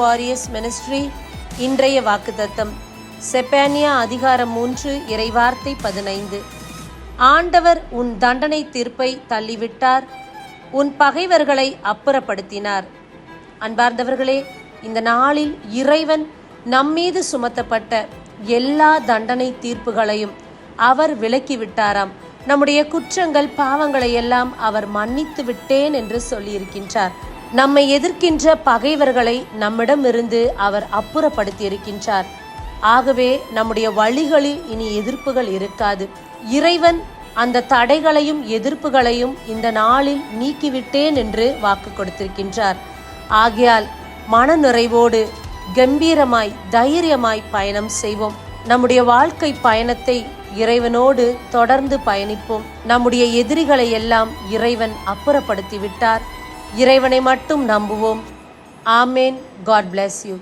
Warriors ministry. இன்றைய வாக்குத்தத்தம் செப்பனியா அதிகாரம் 3 இறைவார்த்தை 15. ஆண்டவர் உன் தண்டனை தீர்ப்பை தள்ளிவிட்டார், உன் பகைவர்களை அப்புறப்படுத்தினார். அன்பார்ந்தவர்களே, இந்த நாளில் இறைவன் நம்மீது சுமத்தப்பட்ட எல்லா தண்டனை தீர்ப்புகளையும் அவர் விலக்கிவிட்டாராம். நம்முடைய குற்றங்கள் பாவங்களை எல்லாம் அவர் மன்னித்து விட்டேன் என்று சொல்லியிருக்கின்றார். நம்மை எதிர்க்கின்ற பகைவர்களை நம்மிடமிருந்து அவர் அப்புறப்படுத்தி இருக்கின்றார். ஆகவே நம்முடைய வழிகளில் இனி எதிர்ப்புகள் இருக்காது. இறைவன் அந்த தடைகளையும் எதிர்ப்புகளையும் இந்த நாளில் நீக்கிவிட்டேன் என்று வாக்கு கொடுத்திருக்கின்றார். ஆகையால் மன நிறைவோடு கம்பீரமாய் தைரியமாய் பயணம் செய்வோம். நம்முடைய வாழ்க்கை பயணத்தை இறைவனோடு தொடர்ந்து பயணிப்போம். நம்முடைய எதிரிகளை எல்லாம் இறைவன் அப்புறப்படுத்தி விட்டார். இறைவனை மட்டும் நம்புவோம். ஆமேன். God bless you.